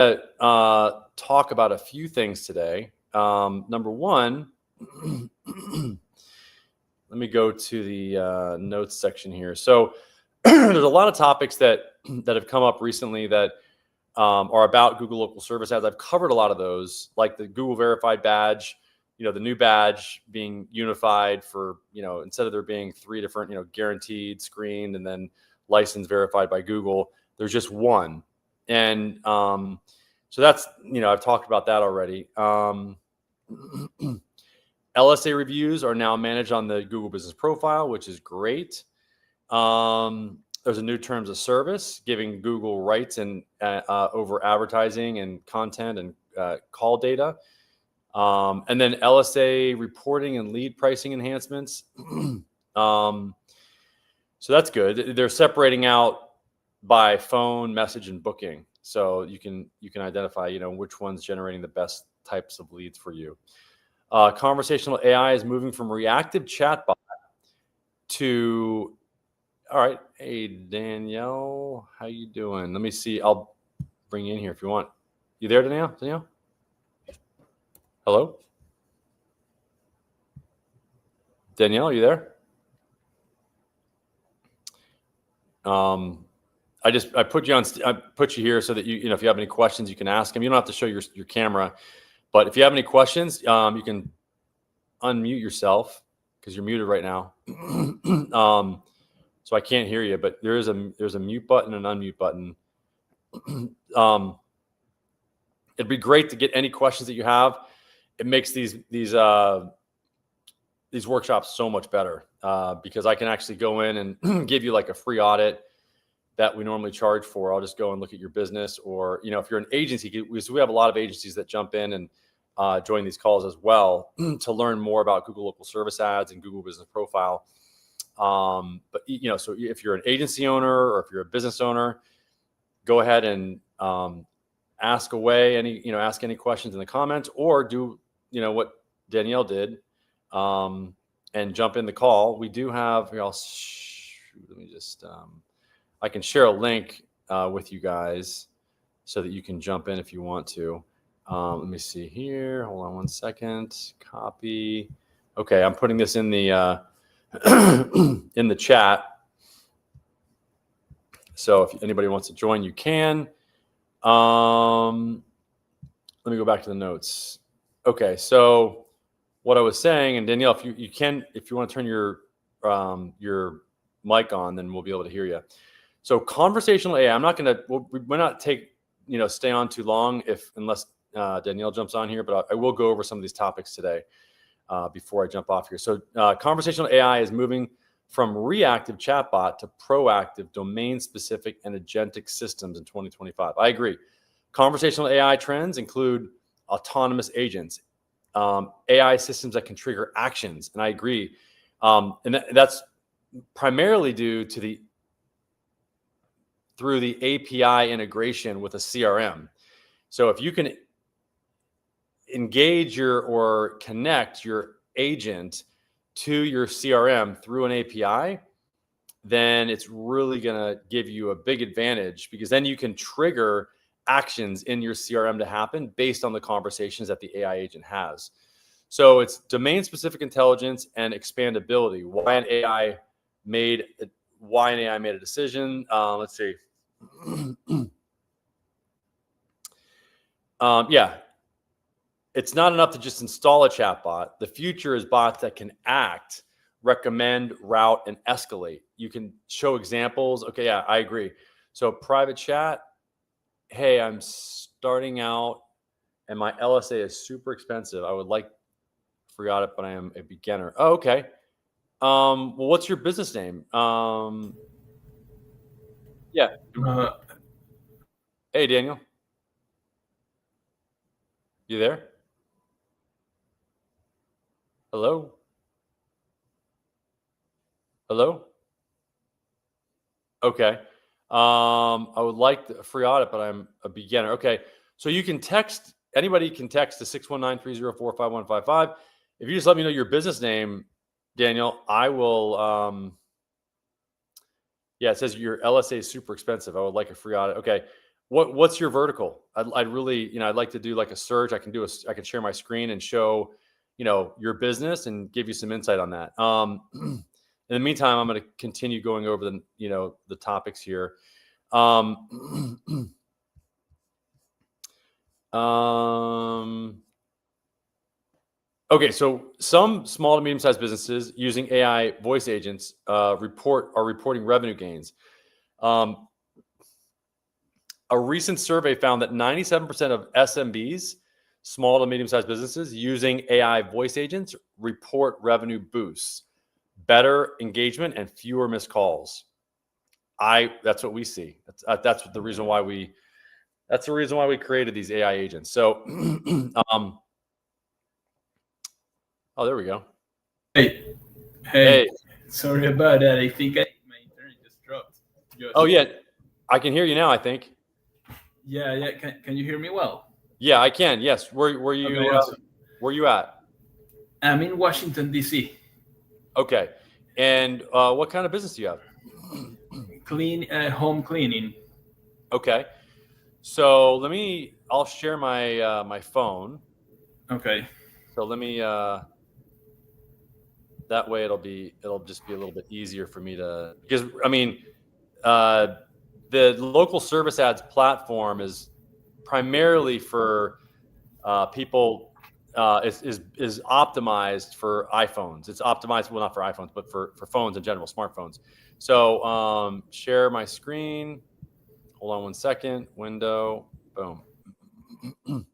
talk about a few things today. Number one, let me go to the notes section here. So there's a lot of topics that have come up recently that are about Google local service ads. I've covered a lot of those, like the Google verified badge, the new badge being unified for, instead of there being 3 different, guaranteed, screened, and then licensed, verified by Google, there's just one. And so that's, I've talked about that already. LSA reviews are now managed on the Google Business Profile, which is great. There's a new terms of service giving Google rights and over advertising and content and call data. And then LSA reporting and lead pricing enhancements. So that's good. They're separating out by phone, message, and booking. So you can identify, which one's generating the best types of leads for you. Conversational AI is moving from reactive chatbot to, all right. Hey, Danielle, how you doing? Let me see. I'll bring you in here if you want. You there, Danielle? Hello? Danielle, are you there? I put you here so that if you have any questions, you can ask them. You don't have to show your camera, but if you have any questions, you can unmute yourself because you're muted right now. So I can't hear you, but there's a mute button and an unmute button. It'd be great to get any questions that you have. It makes these workshops so much better because I can actually go in and give you like a free audit that we normally charge for. I'll just go and look at your business, or if you're an agency, we have a lot of agencies that jump in and join these calls as well to learn more about Google local service ads and Google Business Profile. But so if you're an agency owner or if you're a business owner, go ahead and ask away ask any questions in the comments, or do what Danielle did and jump in the call. We do have here. Let me just I can share a link with you guys so that you can jump in if you want to. Let me see here. Hold on one second. Copy. Okay, I'm putting this in the in the chat. So if anybody wants to join, you can. Let me go back to the notes. Okay, so what I was saying, and Danielle, if you want to turn your mic on, then we'll be able to hear you. So conversational AI, we're not stay on too long unless Danielle jumps on here, but I will go over some of these topics today before I jump off here. So conversational AI is moving from reactive chatbot to proactive domain-specific and agentic systems in 2025. I agree. Conversational AI trends include autonomous agents, AI systems that can trigger actions, and I agree. And that's primarily due to through the API integration with a CRM. So if you can engage or connect your agent to your CRM through an API, then it's really going to give you a big advantage, because then you can trigger actions in your CRM to happen based on the conversations that the AI agent has. So it's domain-specific intelligence and expandability. Why an AI made a decision. Let's see. It's not enough to just install a chatbot. The future is bots that can act, recommend, route, and escalate. You can show examples. Okay, yeah, I agree. So private chat. Hey, I'm starting out and my LSA is super expensive. I would forgot it, but I am a beginner. Oh, okay. Well, what's your business name? Yeah. Hey, Daniel. You there? Hello? Hello? Okay. I would like a free audit, but I'm a beginner. Okay. So you can text, anybody can text to 619-304-5155. If you just let me know your business name, Daniel, I will, it says your LSA is super expensive. I would like a free audit. Okay. what's your vertical? I'd really, I'd like to do like a search. I can share my screen and show, your business and give you some insight on that. In the meantime, I'm going to continue going over the topics here. Okay, so some small to medium-sized businesses using AI voice agents are reporting revenue gains. A recent survey found that 97% of SMBs, small to medium-sized businesses, using AI voice agents report revenue boosts, better engagement, and fewer missed calls. That's what we see. That's the reason why we created these AI agents. So, oh, there we go. Hey. Sorry about that. I think my internet just dropped. Oh yeah, I can hear you now, I think. Yeah. Can you hear me well? Yeah, I can. Yes. Where you? Okay, awesome. Where you at? I'm in Washington, D.C. Okay. And what kind of business do you have? Home cleaning. Okay. So I'll share my my phone. Okay. So let me. That way it'll just be a little bit easier for me to, because the local service ads platform is primarily for people, is optimized for iPhones. It's optimized, well, not for iPhones, but for phones in general, smartphones. So share my screen. Hold on one second. Window. Boom.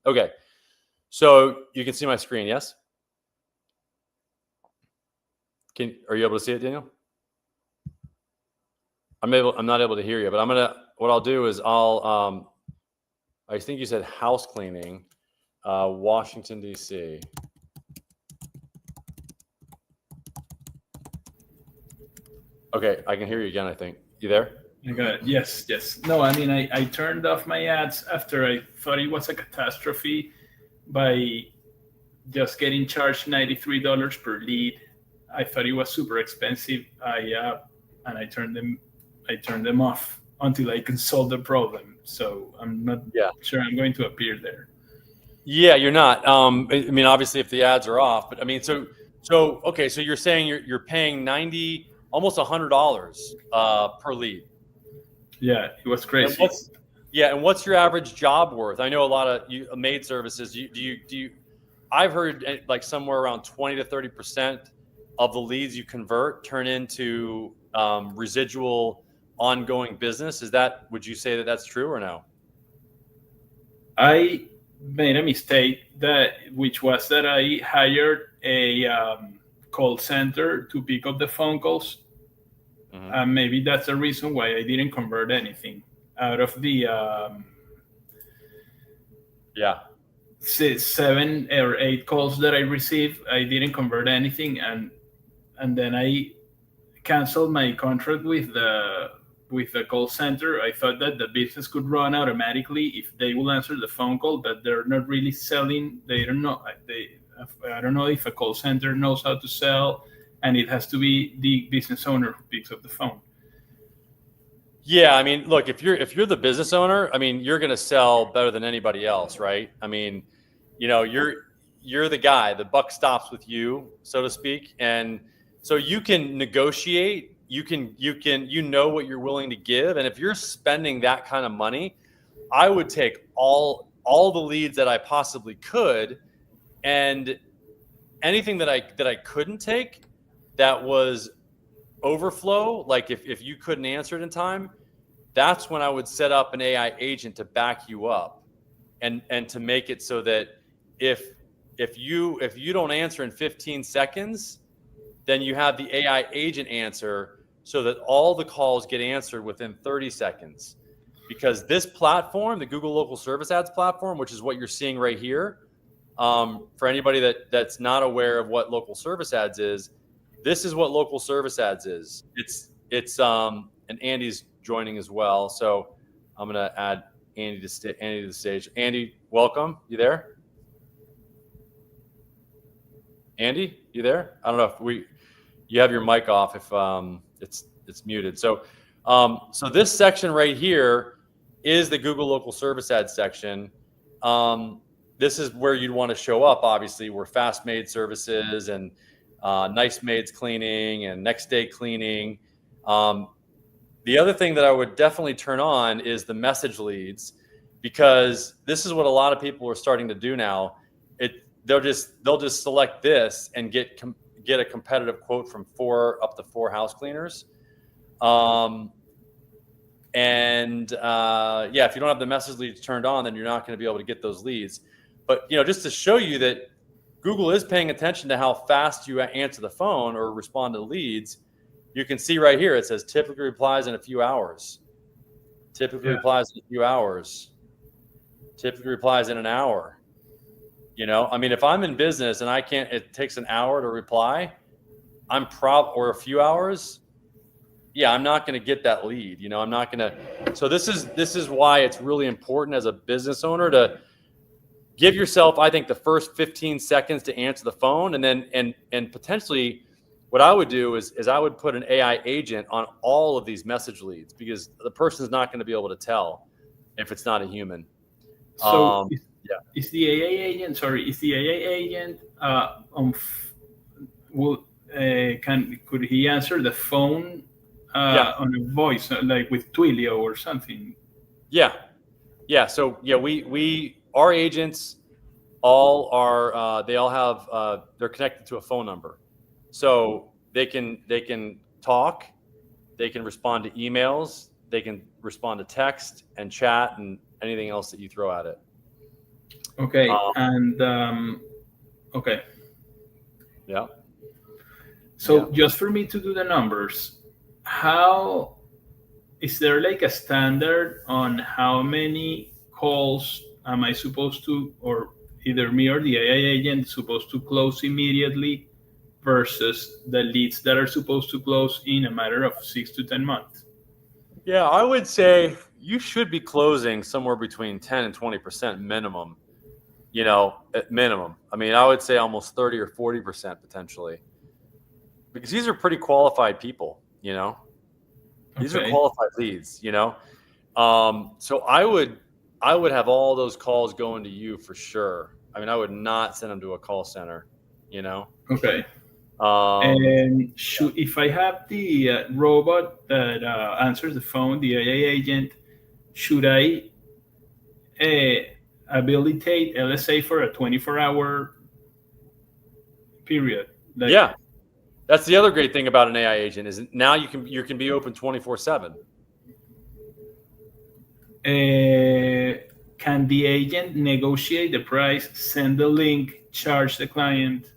Okay. So you can see my screen, yes? Are you able to see it, Daniel? I'm not able to hear you, but what I'll do is I think you said house cleaning, Washington, D.C. Okay, I can hear you again, I think. You there? I got it. Yes. No, I turned off my ads after I thought it was a catastrophe by just getting charged $93 per lead. I thought it was super expensive. And I turned them off until I can solve the problem. So I'm not sure I'm going to appear there. Yeah, you're not. Obviously, if the ads are off, but okay. So you're saying you're paying $90, almost $100 per lead. Yeah, it was crazy. And what's your average job worth? I know a lot of maid services. Do you? I've heard like somewhere around 20 to 30% of the leads you convert turn into residual ongoing business. Would you say that that's true or no? I made a mistake which was that I hired a call center to pick up the phone calls. Mm-hmm. Maybe that's the reason why I didn't convert anything out of the 7 or 8 calls that I received. I didn't convert anything, and then I canceled my contract with the call center. I thought that the business could run automatically if they will answer the phone call, but they're not really selling. They don't know. I don't know if a call center knows how to sell, and it has to be the business owner who picks up the phone. Yeah, look, if you're the business owner, you're going to sell better than anybody else, right? You're the guy. The buck stops with you, so to speak, and so you can negotiate. You know what you're willing to give, and if you're spending that kind of money, I would take all the leads that I possibly could, and anything that I couldn't take that was overflow, like if you couldn't answer it in time, that's when I would set up an AI agent to back you up, and to make it so that if you don't answer in 15 seconds, then you have the AI agent answer so that all the calls get answered within 30 seconds. Because this platform, the Google Local Service Ads platform, which is what you're seeing right here, for anybody that's not aware of what local service ads is, this is what local service ads is. It's and Andy's joining as well, so I'm gonna add Andy to the stage. Andy, welcome. You there? Andy, you there? I don't know if you have your mic off if it's muted. So this section right here is the Google local service ad section. This is where you'd want to show up, obviously, where fast made services and nice maids cleaning and next day cleaning. The other thing that I would definitely turn on is the message leads, because this is what a lot of people are starting to do now. They'll just select this and get a competitive quote from 4 up to 4 house cleaners. Yeah, if you don't have the message leads turned on, then you're not going to be able to get those leads. But just to show you that Google is paying attention to how fast you answer the phone or respond to leads, you can see right here, it says typically replies in a few hours. Typically replies in a few hours. Typically replies in an hour. I mean, if I'm in business and it takes an hour to reply, or a few hours, yeah, I'm not going to get that lead. I'm not going to. So this is why it's really important as a business owner to give yourself, I think, the first 15 seconds to answer the phone, and then and potentially, what I would do is I would put an AI agent on all of these message leads, because the person's not going to be able to tell if it's not a human. So is the AI agent? Is the AI agent could he answer the phone on a voice, like with Twilio or something? Yeah. So our agents all are they all have they're connected to a phone number. So they can talk, they can respond to emails, they can respond to text and chat and anything else that you throw at it. Okay. Okay. Yeah. So just for me to do the numbers, how is there like a standard on how many calls am I supposed to, or either me or the AI agent supposed to close immediately versus the leads that are supposed to close in a matter of 6 to 10 months? Yeah, I would say you should be closing somewhere between 10 and 20% minimum, at minimum. I mean, I would say almost 30 or 40% potentially, because these are pretty qualified people, These are qualified leads, So I would have all those calls going to you for sure. I mean, I would not send them to a call center, Okay. And if I have the robot that answers the phone, the AI agent, should I habilitate LSA for a 24-hour period? Yeah, that's the other great thing about an AI agent is now you can be open 24/7. Can the agent negotiate the price, send the link, charge the client?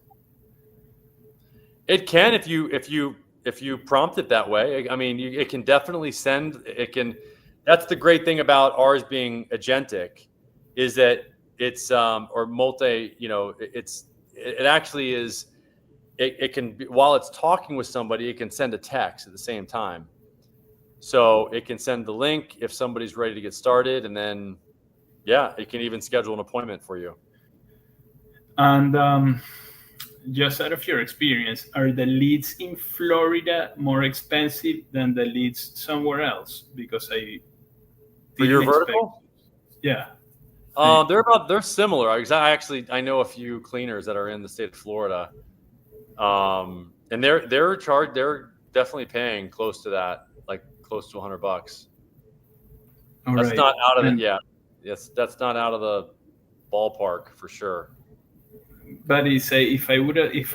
It can if you prompt it that way. I mean, it can definitely send. It can. That's the great thing about ours being agentic, is that it's or multi. It actually is. It can be, while it's talking with somebody, it can send a text at the same time. So it can send the link if somebody's ready to get started, and then it can even schedule an appointment for you. And just out of your experience, are the leads in Florida more expensive than the leads somewhere else? Because for your vertical, they're similar. I know a few cleaners that are in the state of Florida, and they're definitely paying close to that, like close to $100. That's not out of it. Yeah, yes, that's not out of the ballpark for sure. But if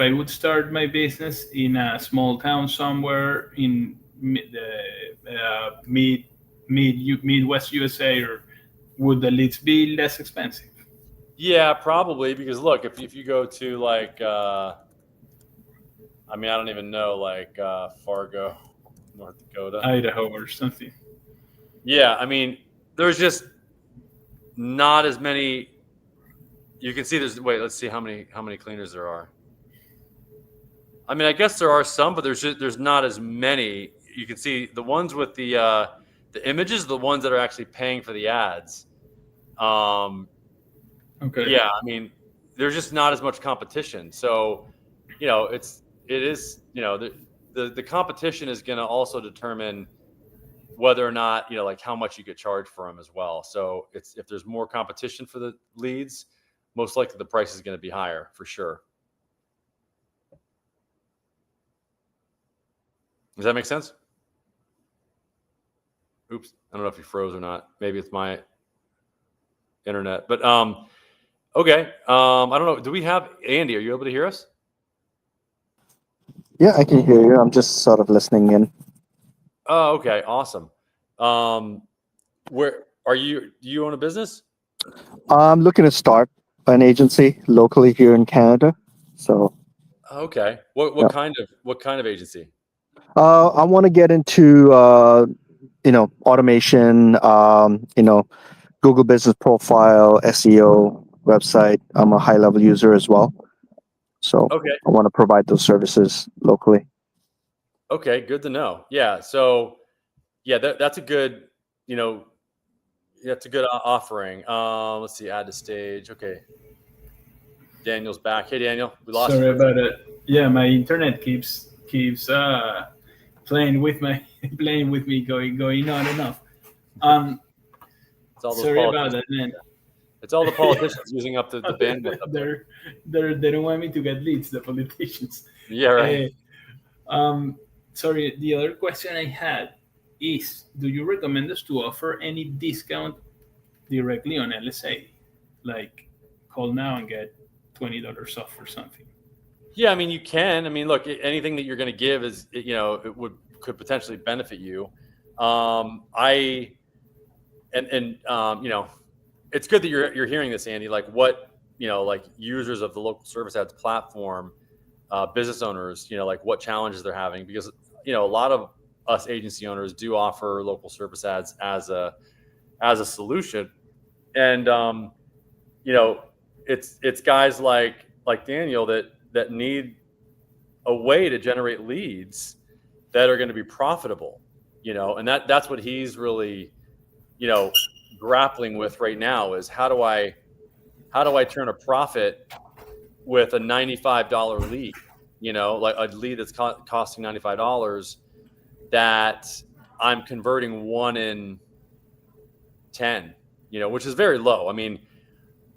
I would start my business in a small town somewhere in Midwest USA, or would the leads be less expensive? Yeah, probably, because look, if you go to like, I don't even know, like Fargo, North Dakota, Idaho, or something. Yeah, I mean, there's just not as many. You can see let's see how many cleaners there are. I mean, I guess there are some, but there's not as many. You can see the ones with the images, the ones that are actually paying for the ads. Okay. Yeah, I mean, there's just not as much competition. So, the competition is going to also determine whether or not, like how much you could charge for them as well. So if there's more competition for the leads, most likely the price is going to be higher for sure. Does that make sense? Oops, I don't know if you froze or not. Maybe it's my internet, but okay. I don't know. Do we have Andy? Are you able to hear us? Yeah, I can hear you. I'm just sort of listening in. Oh, okay, awesome. Where are you? Do you own a business? I'm looking to start an agency locally here in Canada. So, Okay. What yeah. kind of agency? I want to get into automation. Google Business Profile, SEO, website. I'm a high level user as well, so Okay. I want to provide those services locally. Okay, good to know. Yeah. So, yeah, that's a good, that's a good offering. Let's see, add to stage. Okay. Daniel's back. Hey, Daniel, we lost you. Sorry about it. Yeah, my internet keeps playing with me, going on and off. It's all those Sorry about that, man. It's all the politicians using up the bandwidth. They don't want me to get leads, the politicians. Yeah, right. Sorry, the other question I had is, do you recommend us to offer any discount directly on LSA? Like, call now and get $20 off or something. Yeah, I mean, you can. I mean, look, anything that you're going to give is, could potentially benefit you. It's good that you're hearing this, Andy. Like what, like users of the local service ads platform, business owners, like what challenges they're having, because a lot of us agency owners do offer local service ads as a solution, and it's guys like Daniel that need a way to generate leads that are going to be profitable, and that's what he's really, grappling with right now is how do I turn a profit with a $95 lead, like a lead that's costing $95 that I'm converting 1 in 10, which is very low. I mean,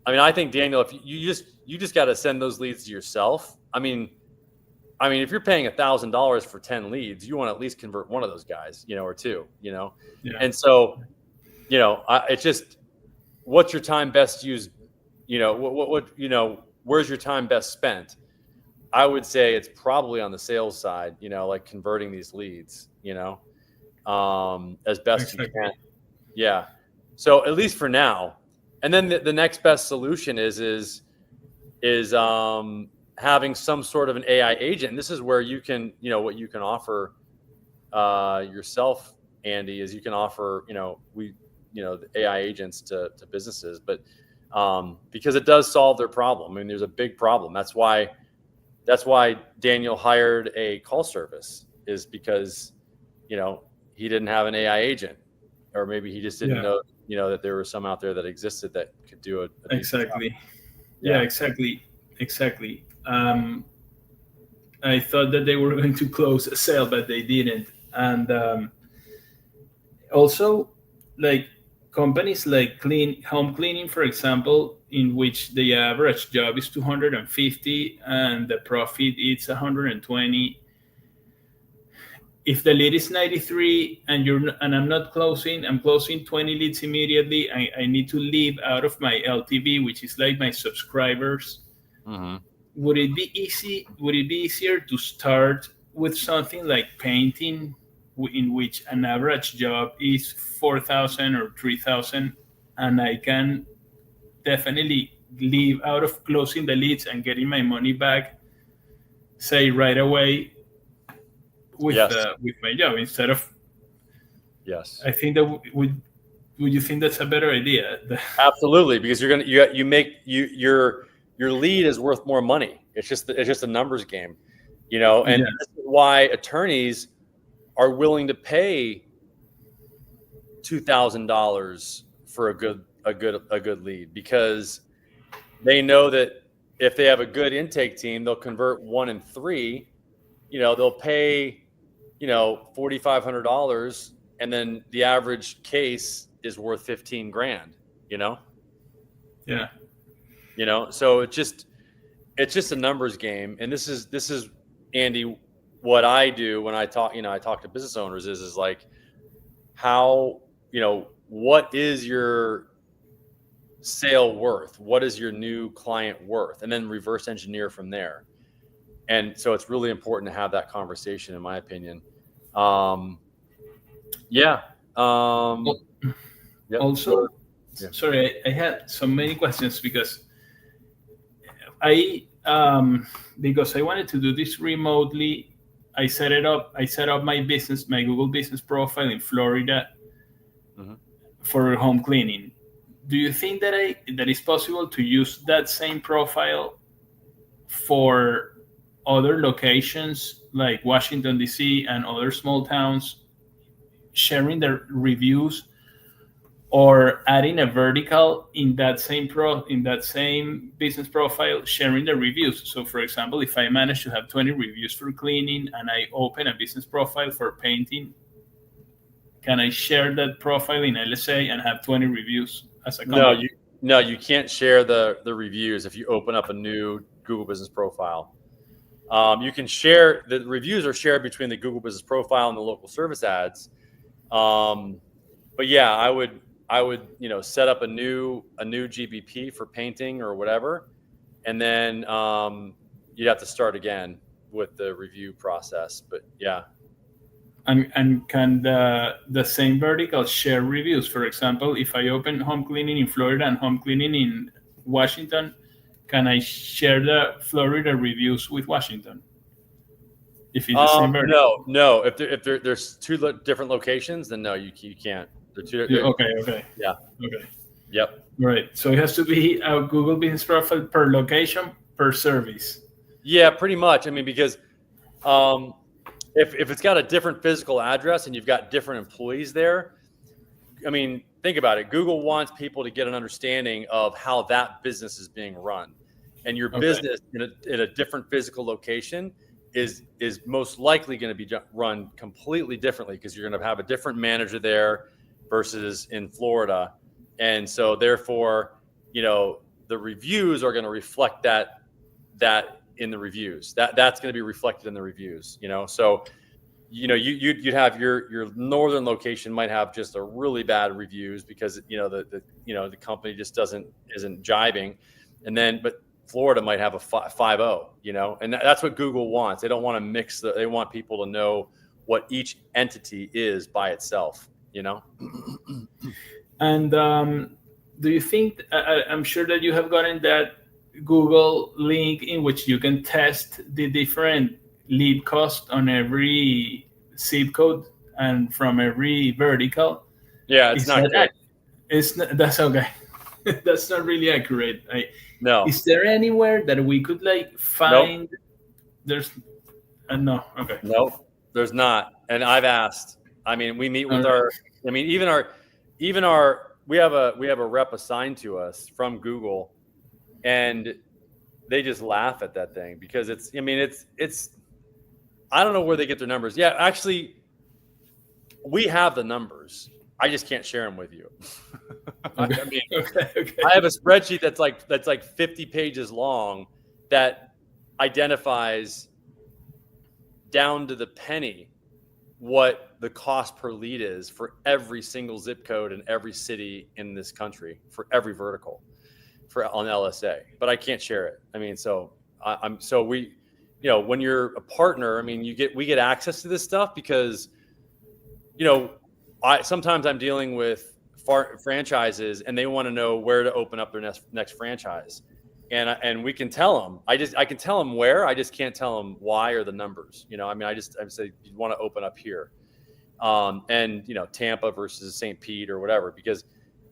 I think, Daniel, if you just got to send those leads to yourself. I mean, if you're paying $1,000 for 10 leads, you want to at least convert one of those guys, or two, Yeah. And so, it's just, what's your time best used? Where's your time best spent? I would say it's probably on the sales side, like converting these leads, as best you can. Yeah. So at least for now. And then the next best solution is having some sort of an AI agent. And this is where you can, what you can offer yourself, Andy, is you can offer, the AI agents to businesses, but because it does solve their problem. I mean, there's a big problem. That's why Daniel hired a call service, is because, he didn't have an AI agent, or maybe he just didn't know, that there were some out there that existed that could do it. Exactly. Yeah, exactly. I thought that they were going to close a sale, but they didn't. And also, like companies like home cleaning, for example, in which the average job is 250 and the profit is 120. If the lead is 93 and I'm not closing, I'm closing 20 leads immediately. I need to leave out of my LTV, which is like my subscribers. Mm-hmm. Would it be easier to start with something like painting, in which an average job is 4,000 or 3,000, and I can definitely leave out of closing the leads and getting my money back, say right away, with my job, instead of? Yes. I think that would you think that's a better idea? Absolutely, because your lead is worth more money. It's just a numbers game, and this is why attorneys are willing to pay $2,000 for a good lead, because they know that if they have a good intake team, they'll convert 1 in 3. They'll pay $4,500 and then the average case is worth 15 grand, Yeah. So it's just a numbers game. And this is Andy, what I do when I talk, I talk to business owners is like, how, what is your sale worth? What is your new client worth? And then reverse engineer from there. And so it's really important to have that conversation, in my opinion. Yeah. Yep. Also, Yeah. sorry, I had so many questions because because I wanted to do this remotely. I set up my Google business profile in Florida for home cleaning. Do you think that it's possible to use that same profile for other locations like Washington, D.C. and other small towns, sharing their reviews, or adding a vertical in that same business profile, sharing the reviews? So for example, if I manage to have 20 reviews for cleaning and I open a business profile for painting, can I share that profile in LSA and have 20 reviews as a company? No, you can't share the reviews if you open up a new Google Business Profile. You can share the reviews are shared between the Google Business Profile and the local service ads. But yeah, I would set up a new GBP for painting or whatever, and then you'd have to start again with the review process. But yeah. And can the same vertical share reviews? For example, if I open home cleaning in Florida and home cleaning in Washington, can I share the Florida reviews with Washington? If it's the same vertical? No. If there's two different locations, then no, you can't. Okay. Yeah. Okay. Yep. Right. So it has to be a Google Business Profile per location, per service. Yeah, pretty much. I mean, because if it's got a different physical address and you've got different employees there, I mean, think about it. Google wants people to get an understanding of how that business is being run, and your business in a different physical location is most likely going to be run completely differently, because you're going to have a different manager there versus in Florida. And so therefore, the reviews are going to reflect that in the reviews. That's going to be reflected in the reviews, So, you'd have your northern location might have just a really bad reviews because the company just isn't jiving, but Florida might have a 5.0, and that's what Google wants. They don't want to mix they want people to know what each entity is by itself, And do you think, I'm sure that you have gotten that Google link in which you can test the different lead cost on every zip code and from every vertical? Yeah, it's not good. That's okay. That's not really accurate. No. Is there anywhere that we could find? Nope. There's no. Okay. Nope, there's not. And I've asked. I mean, we meet with we have a rep assigned to us from Google, and they just laugh at that thing because it's I don't know where they get their numbers. Yeah, actually, we have the numbers. I just can't share them with you. Okay. I have a spreadsheet that's like 50 pages long that identifies down to the penny what the cost per lead is for every single zip code in every city in this country for every vertical on LSA, but I can't share it. I mean, so we, when you're a partner, I mean, we get access to this stuff because, sometimes I'm dealing with franchises and they want to know where to open up their next franchise. And we can tell them, I can tell them where, I just can't tell them why or the numbers, I say, you want to open up here. Tampa versus St. Pete or whatever, because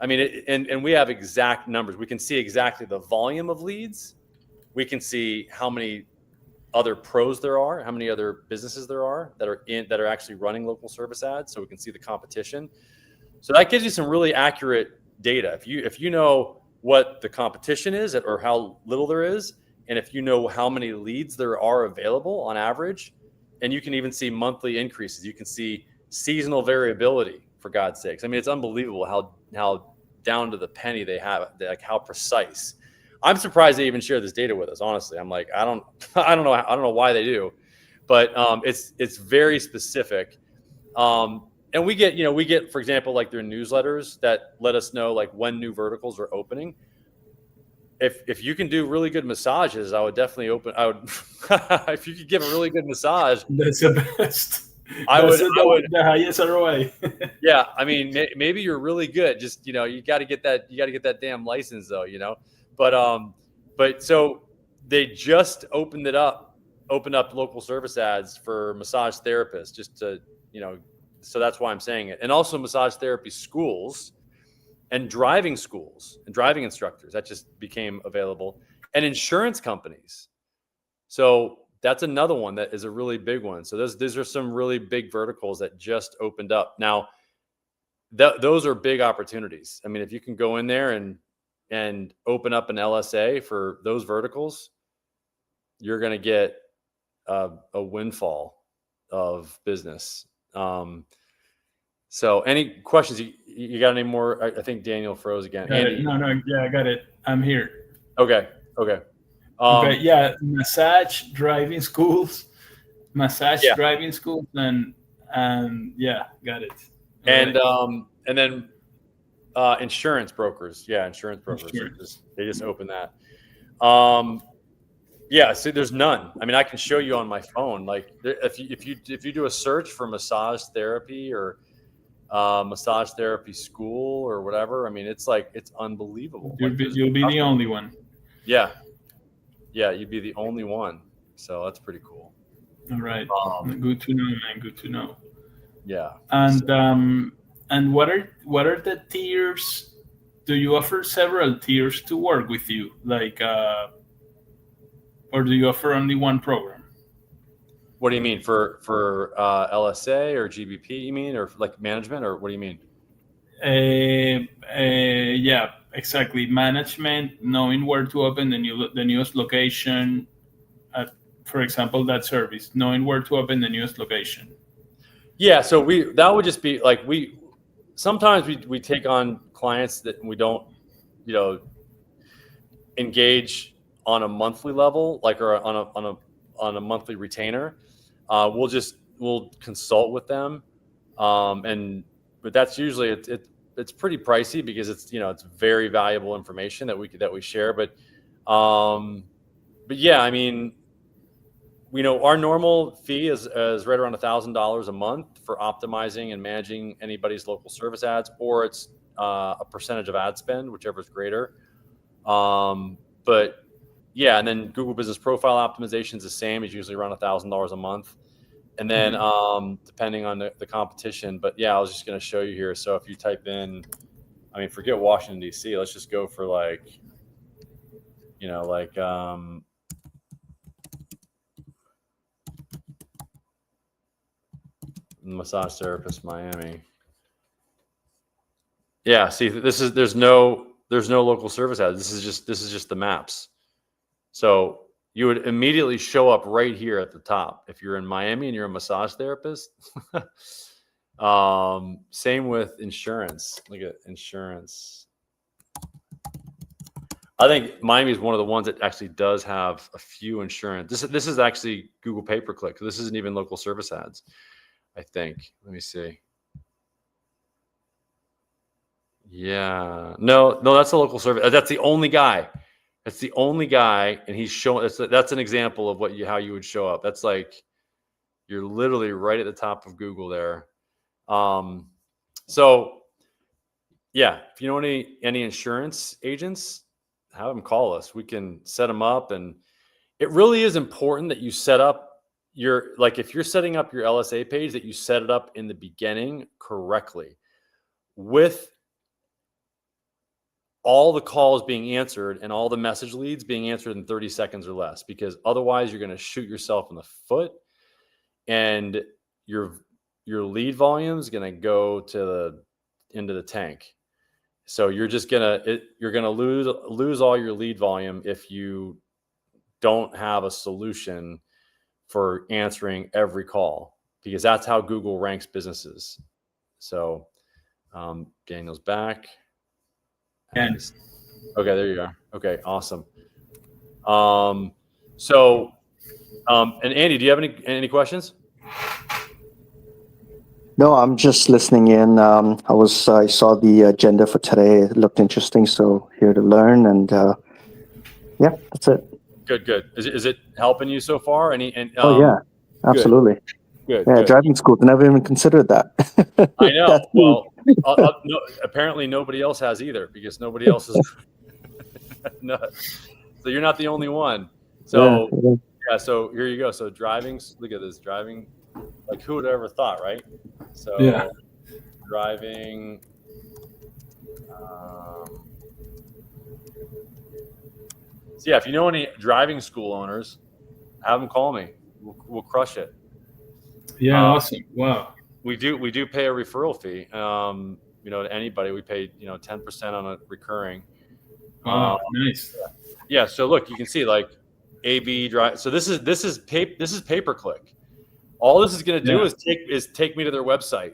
and we have exact numbers. We can see exactly the volume of leads. We can see how many other pros there are, how many other businesses there are that are actually running local service ads. So we can see the competition. So that gives you some really accurate data. If you know what the competition is or how little there is, and if you know how many leads there are available on average, and you can even see monthly increases. You can see seasonal variability, for God's sakes. I mean, it's unbelievable how down to the penny they have it, like how precise. I'm surprised they even share this data with us. Honestly, I'm like, I don't know why they do, but it's very specific. And we get, for example, like their newsletters that let us know like when new verticals are opening. If you can do really good massages, I would definitely if you could give a really good massage, that's the best. I would The highest ROI. yeah. I mean, maybe you're really good. Just, you got to get that damn license though, but so they just opened up local service ads for massage therapists just to, so that's why I'm saying it. And also massage therapy schools and driving instructors that just became available, and insurance companies. So that's another one that is a really big one. So these are some really big verticals that just opened up. Now, those are big opportunities. I mean, if you can go in there and open up an LSA for those verticals, you're going to get a windfall of business. So any questions? You got any more? I think Daniel froze again. Andy. No, yeah, I got it. I'm here. Okay. Okay, yeah, massage driving schools, and yeah, got it. And then insurance brokers. Yeah, insurance brokers. They just open that. Yeah, see, there's none. I mean, I can show you on my phone. Like, if you do a search for massage therapy or massage therapy school or whatever, I mean, it's unbelievable. You'll be the only one. Yeah, you'd be the only one. So that's pretty cool. All right, good to know, man. Good to know. Yeah. And what are the tiers? Do you offer several tiers to work with you, like, or do you offer only one program? What do you mean for LSA or GBP? You mean, or like management, or what do you mean? Yeah, exactly. Management, knowing where to open the newest location. For example, that service, knowing where to open the newest location. Yeah, so that would just be like sometimes we take on clients that we don't, engage on a monthly level, like, or on a monthly retainer. We'll consult with them, but that's usually it's pretty pricey because it's very valuable information that we share. But yeah, I mean, our normal fee is right around $1,000 a month for optimizing and managing anybody's local service ads, or it's a percentage of ad spend, whichever is greater. But yeah, and then Google Business Profile optimization is the same. It's usually around $1,000 a month. And then depending on the competition, but yeah, I was just going to show you here. So if you type in, I mean, forget Washington, D.C., let's just go for massage therapist, Miami. Yeah, see, there's no local service ads. This is just the maps. So you would immediately show up right here at the top if you're in Miami and you're a massage therapist. Same with insurance. Look at insurance. I think Miami is one of the ones that actually does have a few insurance. This is actually Google pay-per-click. This isn't even local service ads, I think. Let me see. Yeah, no, that's a local service. That's the only guy. That's the only guy, and he's showing. That's an example of how you would show up. That's like you're literally right at the top of Google there. So yeah, if you know any insurance agents, have them call us. We can set them up, and it really is important that you set up if you're setting up your LSA page, that you set it up in the beginning correctly with all the calls being answered and all the message leads being answered in 30 seconds or less, because otherwise you're going to shoot yourself in the foot and your lead volume is going to go into the tank. So you're just going to lose all your lead volume if you don't have a solution for answering every call. because that's how Google ranks businesses. So Daniel's back. And Okay, there you are. Okay, awesome. And Andy, do you have any questions? No, I'm just listening in. I saw the agenda for today. It looked interesting, so here to learn. And yeah, that's it. Good. Is it helping you so far? Oh yeah, absolutely. Good. Yeah, good. driving school. Never even considered that. I know. That's Well, no, apparently nobody else has either, because nobody else is. No, so you're not the only one. So yeah. So here you go. So driving. Look at this driving. Like, who would have ever thought, right? So yeah. Driving. So yeah, if you know any driving school owners, have them call me. We'll crush it. Yeah, awesome. Wow. We do pay a referral fee. To anybody, we pay 10% on a recurring. Wow, nice. Yeah. So look, you can see like AB drive. So this is pay-per-click. All this is going to do is take me to their website.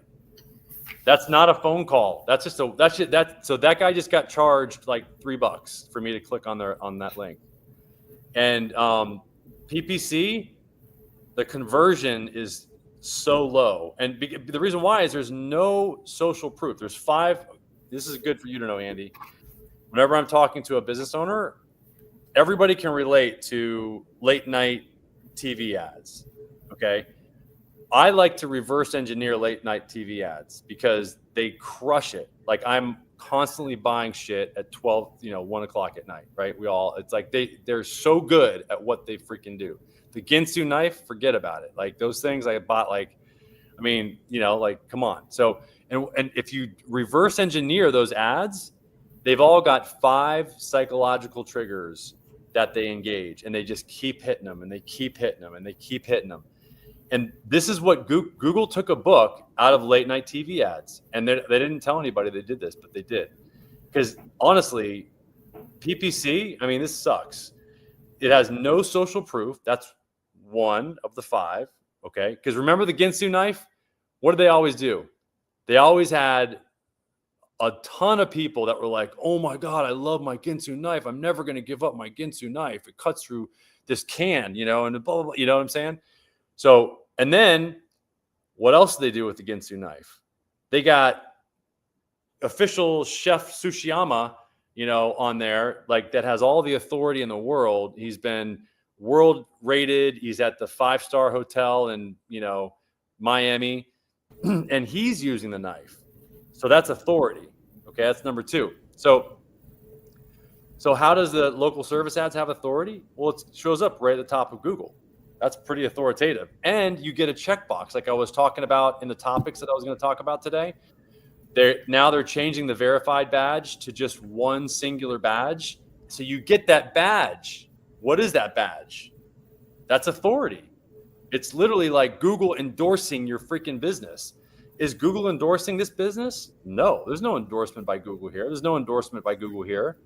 That's not a phone call. That's just so that guy just got charged like $3 for me to click on that link. And PPC, the conversion is so low, and the reason why is there's no social proof. There's 5. This is good for you to know, Andy. Whenever I'm talking to a business owner, everybody can relate to late night TV ads. Okay. I like to reverse engineer late night TV ads because they crush it. Like, I'm constantly buying shit at 12, 1 o'clock at night, right? It's like they're so good at what they freaking do. The Ginsu knife, forget about it. Like, those things I bought, come on. So, and if you reverse engineer those ads, they've all got 5 psychological triggers that they engage, and they just keep hitting them, and they keep hitting them, and they keep hitting them. And this is what Google took a book out of late night TV ads, and they didn't tell anybody they did this, but they did. Because honestly, PPC, this sucks. It has no social proof. That's 1 of the 5. Okay. Because remember the Ginsu knife? What did they always do? They always had a ton of people that were like, oh my God, I love my Ginsu knife. I'm never going to give up my Ginsu knife. It cuts through this can, and blah, blah, blah, you know what I'm saying? So, and then what else do they do with the Ginsu knife? They got official chef Tsushiyama, on there, like, that has all the authority in the world. He's been world rated. He's at the 5-star hotel in, Miami, and he's using the knife. So that's authority. Okay. That's number 2. So how does the local service ads have authority? Well, it shows up right at the top of Google. That's pretty authoritative. And you get a checkbox, like I was talking about in the topics that I was going to talk about today. They're changing the verified badge to just 1 singular badge. So you get that badge. What is that badge? That's authority. It's literally like Google endorsing your freaking business. Is Google endorsing this business? No, there's no endorsement by Google here. There's no endorsement by Google here.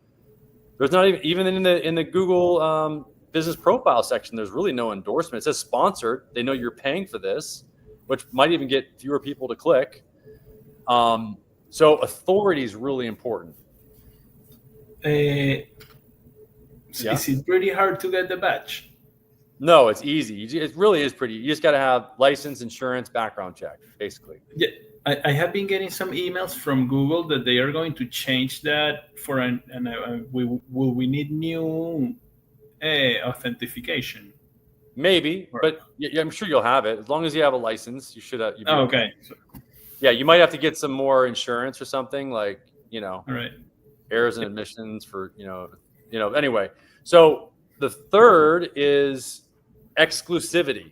There's not even in the Google business profile section, there's really no endorsement. It says sponsored. They know you're paying for this, which might even get fewer people to click. So authority is really important. Is it pretty hard to get the badge? No, it's easy. It really is pretty. You just got to have license, insurance, background check, basically. Yeah, I have been getting some emails from Google that they are going to change that for we need new authentication. Maybe, but I'm sure you'll have it as long as you have a license. You should have. Okay. Yeah, you might have to get some more insurance or something, like All right. Errors and admissions for Anyway, so the third is exclusivity.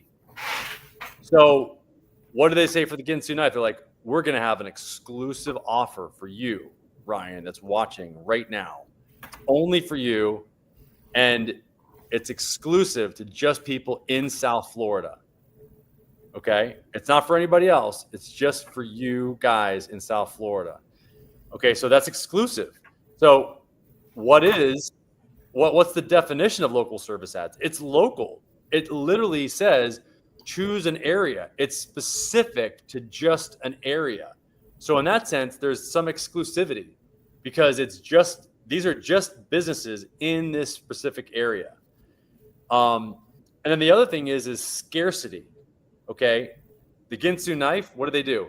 So what do they say for the Ginsu knife? They're like, we're going to have an exclusive offer for you, Ryan, that's watching right now, only for you, and it's exclusive to just people in South Florida. Okay, it's not for anybody else. It's just for you guys in South Florida. Okay, so that's exclusive. So what's the definition of local service ads? It's local. It literally says choose an area. It's specific to just an area. So in that sense, there's some exclusivity because these are just businesses in this specific area. And then the other thing is scarcity. Okay. The Ginsu knife, what do?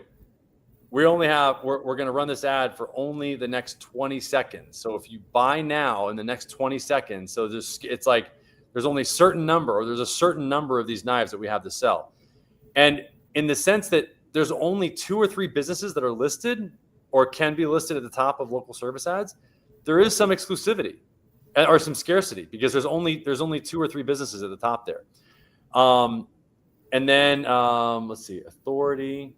We're going to run this ad for only the next 20 seconds. So if you buy now in the next 20 seconds, so it's like there's only a certain number, or there's a certain number of these knives that we have to sell. And in the sense that there's only 2 or 3 businesses that are listed or can be listed at the top of local service ads, there is some exclusivity or some scarcity because there's only 2 or 3 businesses at the top there. And then let's see, authority,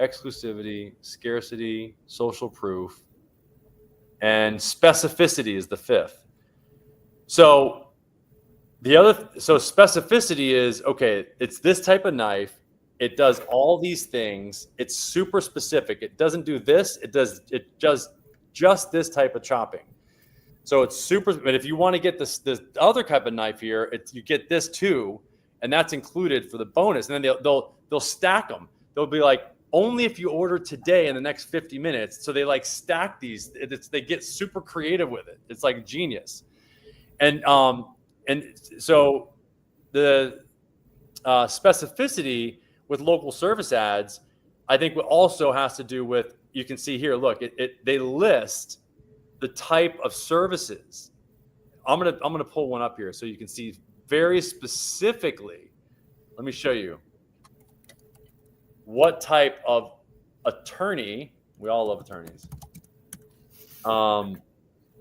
exclusivity, scarcity, social proof, and specificity is the 5th. So specificity is, okay, it's this type of knife. It does all these things. It's super specific. It doesn't do this. It does just this type of chopping. So it's super, but if you want to get this other type of knife here, you get this too, and that's included for the bonus. And then they'll stack them. They'll be like, only if you order today in the next 50 minutes. So they like stack these. They get super creative with it. It's like genius. And so the specificity with local service ads, I think what also has to do with, you can see here, look, they list the type of services. I'm gonna pull one up here so you can see very specifically. Let me show you what type of attorney. We all love attorneys.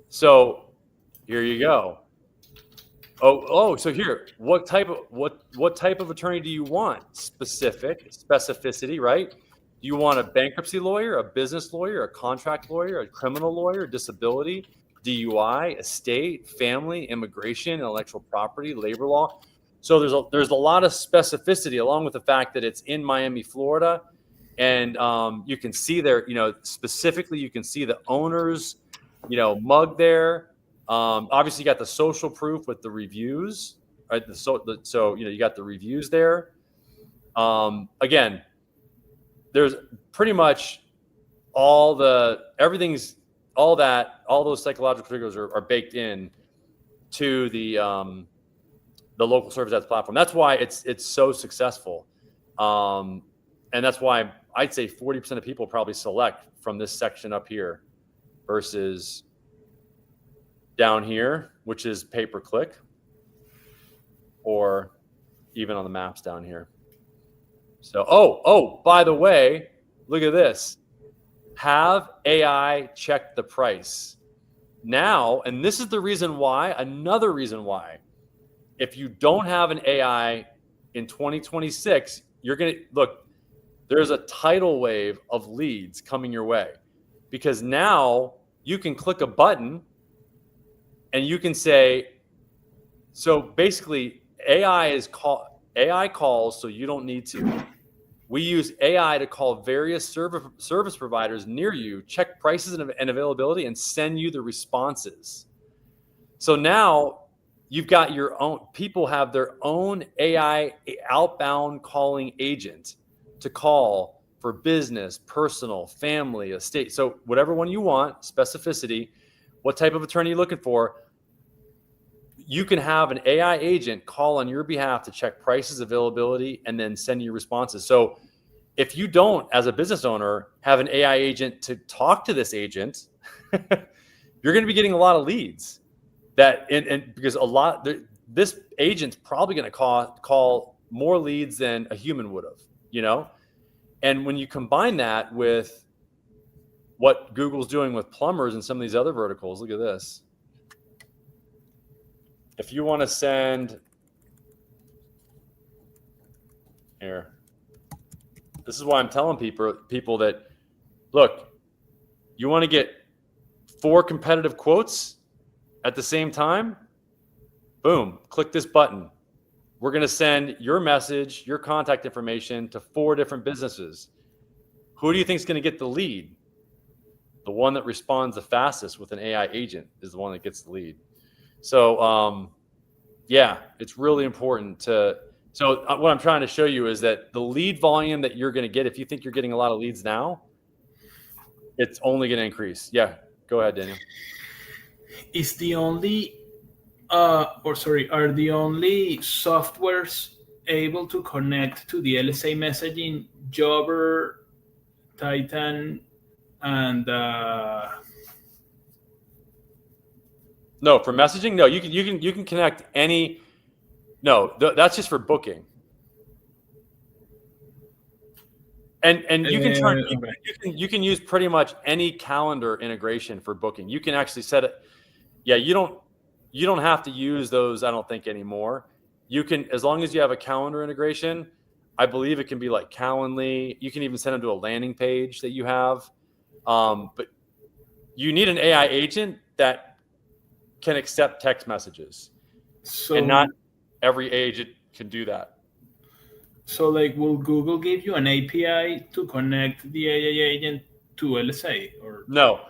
So here you go. So here, what type of attorney do you want? Specificity, right? Do you want a bankruptcy lawyer, a business lawyer, a contract lawyer, a criminal lawyer, disability, DUI, estate, family, immigration, intellectual property, labor law? So there's a lot of specificity, along with the fact that it's in Miami, Florida, and you can see there, specifically you can see the owner's, mug there. Obviously, you got the social proof with the reviews, right? So you got the reviews there. Again, there's pretty much all those psychological triggers are baked in to the local service ads platform. That's why it's so successful, and that's why I'd say 40% of people probably select from this section up here versus down here, which is pay-per-click, or even on the maps down here. So, by the way, look at this. Have AI check the price. Now, and this is the reason why, another reason why, if you don't have an AI in 2026, you're going to, look, there's a tidal wave of leads coming your way, because now you can click a button and you can say, so basically AI calls so you don't need to. We use AI to call various service providers near you, check prices and availability, and send you the responses. So now you've got your own, people have their own AI outbound calling agent to call for business, personal, family, estate. So whatever one you want, specificity, what type of attorney you're looking for, you can have an AI agent call on your behalf to check prices, availability, and then send you responses. So if you don't, as a business owner, have an AI agent to talk to this agent, you're going to be getting a lot of leads. Because this agent's probably going to call more leads than a human would have, And when you combine that with what Google's doing with plumbers and some of these other verticals, look at this. If you want to send here, this is why I'm telling people that, look, you want to get 4 competitive quotes at the same time? Boom, click this button. We're going to send your message, your contact information to 4 different businesses. Who do you think is going to get the lead? The one that responds the fastest with an AI agent is the one that gets the lead. So, yeah, it's really important to So what I'm trying to show you is that the lead volume that you're going to get, if you think you're getting a lot of leads now, it's only going to increase. Yeah, go ahead, Daniel. Is the only, are the only softwares able to connect to the LSA messaging Jobber, Titan, and No, for messaging, no, you can connect any. No, that's just for booking. And you can turn you can use pretty much any calendar integration for booking. You can actually set it. Yeah, you don't have to use those, I don't think, anymore. You can, as long as you have a calendar integration, I believe it can be like Calendly. You can even send them to a landing page that you have. But you need an AI agent that can accept text messages. So, and not every agent can do that. So like, will Google give you an API to connect the AI agent to LSA? Or no?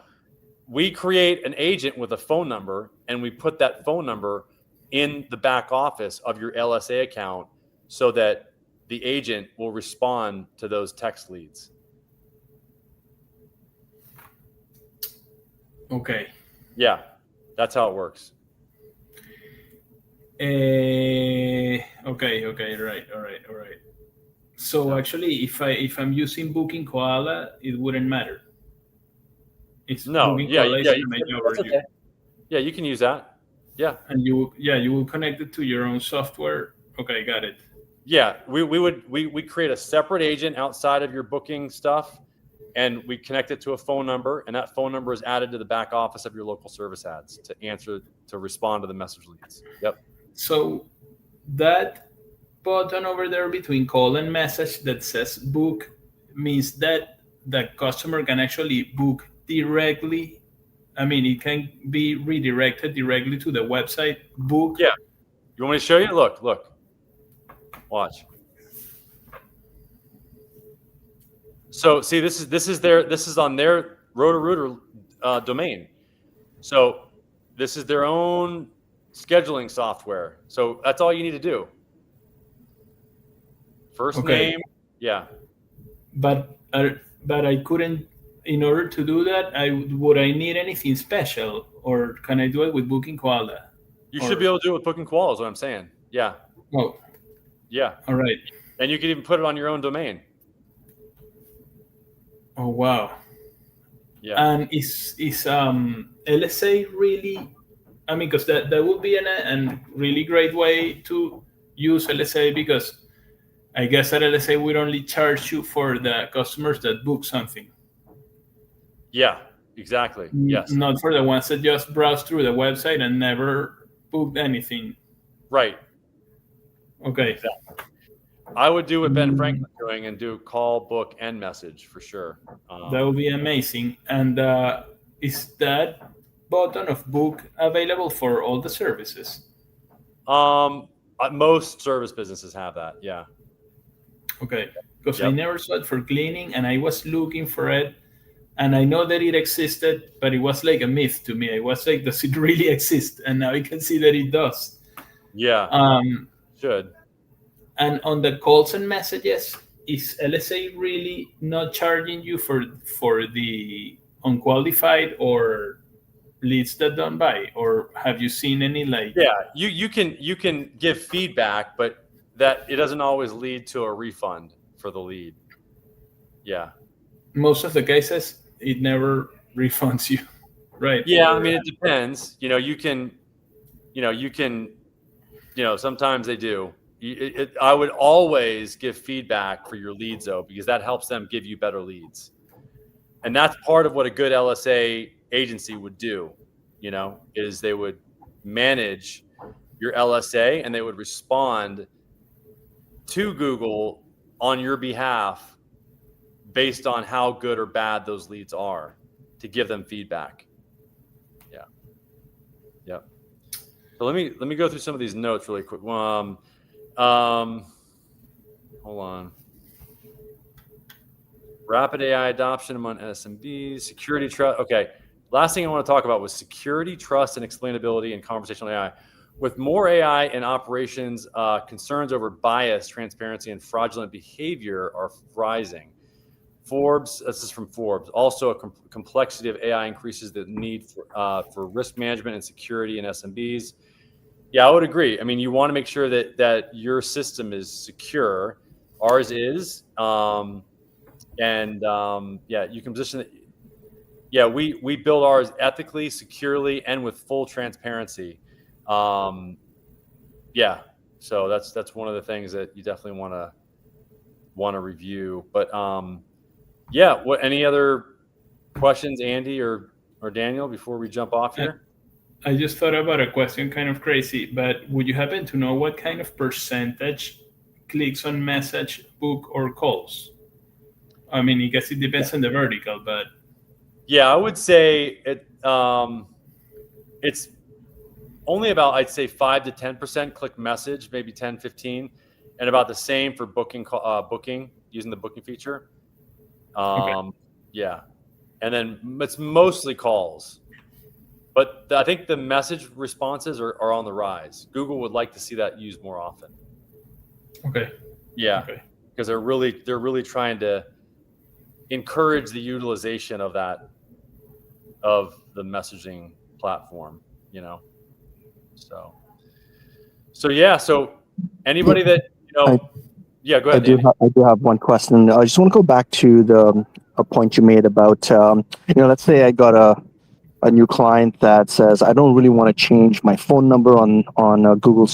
We create an agent with a phone number, and we put that phone number in the back office of your LSA account so that the agent will respond to those text leads. Okay. Yeah, that's how it works. Okay. Right. All right. So actually, if I'm using Booking Koala, it wouldn't matter. It's no. Booking Yeah. Koala Yeah. okay. Yeah, you can use that. Yeah. And you will connect it to your own software. Okay, got it. Yeah, we create a separate agent outside of your booking stuff, and we connect it to a phone number, and that phone number is added to the back office of your local service ads to respond to the message leads. Yep. So that button over there between call and message that says book means that the customer can actually book directly. I mean, it can be redirected directly to the website book. Yeah. You want me to show you? Look. Watch. So see, this is on their Roto-Rooter domain. So this is their own scheduling software. So that's all you need to do. First name, yeah. But I couldn't. In order to do that, would I need anything special, or can I do it with Booking Koala? You should be able to do it with Booking Koala, is what I'm saying. Yeah. Oh. Yeah. All right. And you can even put it on your own domain. Oh wow. Yeah. And is LSA really? I mean, because that would be a really great way to use LSA, because I guess at LSA we'd only charge you for the customers that book something. Yeah, exactly. Yes. Not for the ones that just browse through the website and never booked anything. Right. Okay. Exactly. I would do what Ben Franklin's doing and do call, book, and message for sure. That would be amazing. And is that button of book available for all the services? Most service businesses have that. Yeah. Okay. Because I never saw it for cleaning, and I was looking for it. And I know that it existed, but it was like a myth to me. I was like, does it really exist? And now I can see that it does. Yeah. Should. And on the calls and messages, is LSA really not charging you for the unqualified or leads that don't buy? Or have you seen any like? Yeah, you can give feedback, but that it doesn't always lead to a refund for the lead. Yeah. Most of the cases, it never refunds you, right? Yeah, I mean, it depends. Sometimes they do. I would always give feedback for your leads, though, because that helps them give you better leads. And that's part of what a good LSA agency would do, is they would manage your LSA and they would respond to Google on your behalf based on how good or bad those leads are, to give them feedback. Yeah. Yep. So let me go through some of these notes really quick. Hold on. Rapid AI adoption among SMBs, security trust. Okay. Last thing I want to talk about was security, trust, and explainability in conversational AI. With more AI in operations, concerns over bias, transparency, and fraudulent behavior are rising. Forbes, this is from Forbes, also a complexity of AI increases the need for risk management and security in SMBs. Yeah, I would agree. I mean, you want to make sure that your system is secure. Ours is. Yeah, you can position it. Yeah, we build ours ethically, securely, and with full transparency. Yeah, so that's one of the things that you definitely want to review. But yeah, what any other questions, Andy or Daniel, before we jump off here? I just thought about a question kind of crazy, but would you happen to know what kind of percentage clicks on message, book, or calls? I mean, I guess it depends on the vertical, but yeah, I would say it's only about, I'd say 5 to 10% click message, maybe 10, 15, and about the same for booking using the booking feature. okay. Yeah, and then it's mostly calls. But I think the message responses are on the rise. Google would like to see that used more often. Okay. Yeah, Okay. because they're really trying to encourage the utilization of the messaging platform. So yeah. So anybody that yeah, go ahead. I do have one question. I just want to go back to a point you made about let's say I got a new client that says I don't really want to change my phone number on a Google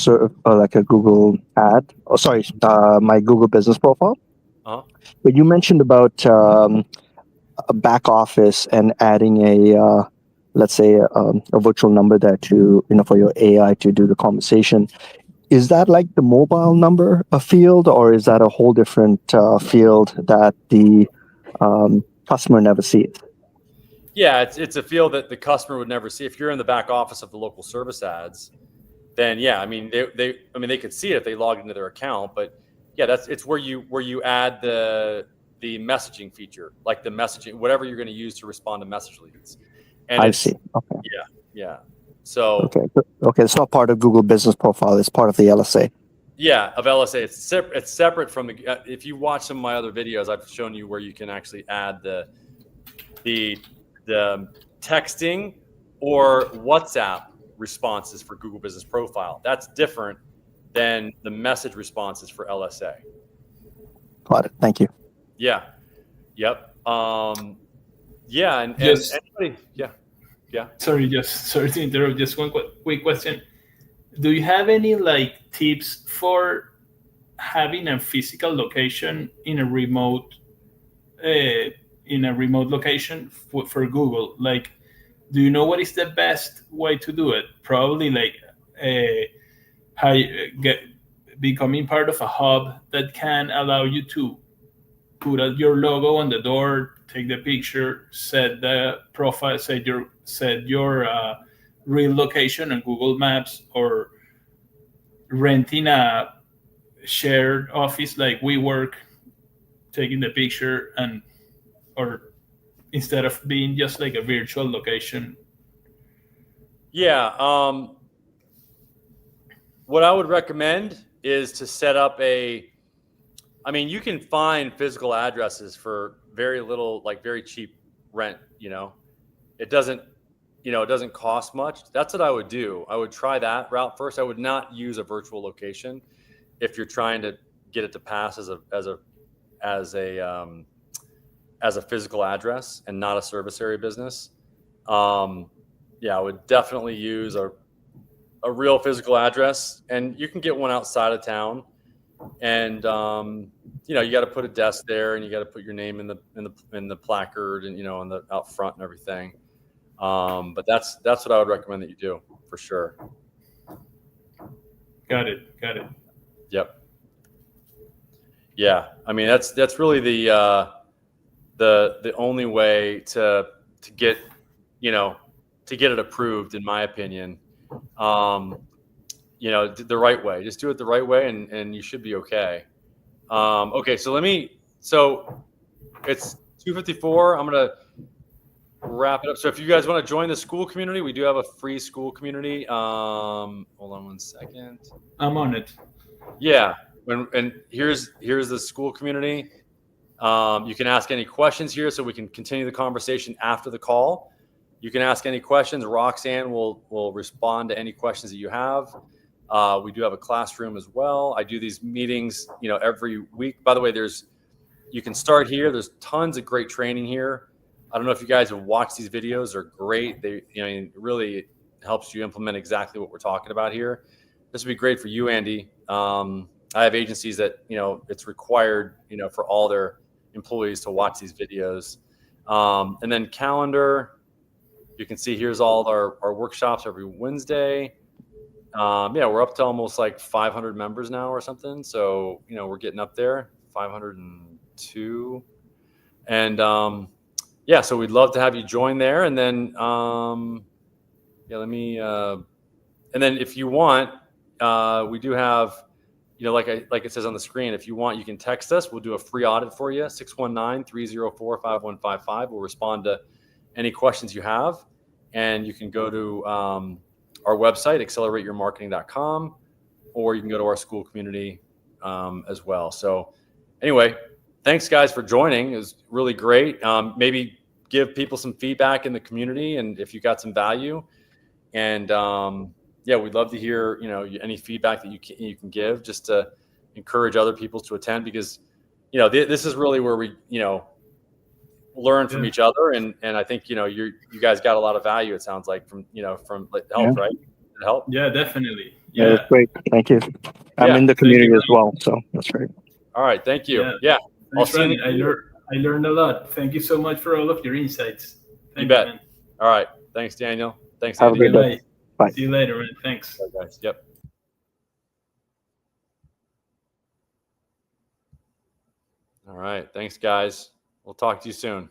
like a Google ad. Oh, sorry, my Google business profile. Uh-huh. But you mentioned about a back office and adding a let's say a virtual number there to for your AI to do the conversation. Is that like the mobile number a field, or is that a whole different field that the customer never sees? Yeah, it's a field that the customer would never see. If you're in the back office of the local service ads, then yeah, I mean they could see it if they logged into their account. But yeah, it's where you add the messaging feature, like the messaging, whatever you're going to use to respond to message leads. And I see. Okay. Yeah. So okay, it's not part of Google Business Profile. It's part of the LSA. Yeah, of LSA. It's separate from the. If you watch some of my other videos, I've shown you where you can actually add the texting or WhatsApp responses for Google Business Profile. That's different than the message responses for LSA. Got it. Thank you. Yeah. Yep. Yeah. And anybody. Yeah. Yeah. Sorry to interrupt. Just one quick question. Do you have any tips for having a physical location in a remote location for Google? Do you know what is the best way to do it? Probably becoming part of a hub that can allow you to put your logo on the door, take the picture, set the profile, set your real location on Google Maps, or renting a shared office like WeWork, taking the picture, or instead of being just like a virtual location. Yeah. What I would recommend is to set up you can find physical addresses for very little, very cheap rent, it doesn't cost much. That's what I would do. I would try that route first. I would not use a virtual location if you're trying to get it to pass as a physical address and not a service area business. Yeah, I would definitely use a real physical address, and you can get one outside of town. And you got to put a desk there, and you got to put your name in the placard, and on the out front and everything. But that's what I would recommend that you do for sure. Got it. Yep. Yeah, I mean that's really the only way to get it approved, in my opinion. The right way. Just do it the right way, and you should be okay. Okay, so it's 2:54. wrap it up. So if you guys want to join the school community, we do have a free school community. Hold on one second. I'm on it. Yeah. And here's the school community. You can ask any questions here, so we can continue the conversation after the call. You can ask any questions. Roxanne will respond to any questions that you have. We do have a classroom as well. I do these meetings, every week. By the way, you can start here. There's tons of great training here. I don't know if you guys have watched these videos. They're great. It really helps you implement exactly what we're talking about here. This would be great for you, Andy. I have agencies that, it's required, for all their employees to watch these videos. And then calendar, you can see here's all our workshops every Wednesday. We're up to almost like 500 members now or something. So, we're getting up there, 502. And so we'd love to have you join there. And then, and then if you want, we do have, like it says on the screen, if you want, you can text us. We'll do a free audit for you, 619-304-5155. We'll respond to any questions you have. And you can go to our website, accelerateyourmarketing.com, or you can go to our school community as well. So anyway, thanks guys for joining. It was really great. Maybe give people some feedback in the community, and if you got some value. And we'd love to hear any feedback that you can give, just to encourage other people to attend, because this is really where we learn from each other, and I think you guys got a lot of value, it sounds like, from help, right? Help. Yeah, definitely. Yeah, that's great. Thank you. I'm in the community as well, so that's great. All right, thank you. Yeah. Thanks, Randy. I learned a lot. Thank you so much for all of your insights. You bet. Man. All right. Thanks, Daniel. Thanks, Andy. Have a good day. Bye. See you later, man. Thanks. Bye, guys. Yep. All right. Thanks, guys. We'll talk to you soon.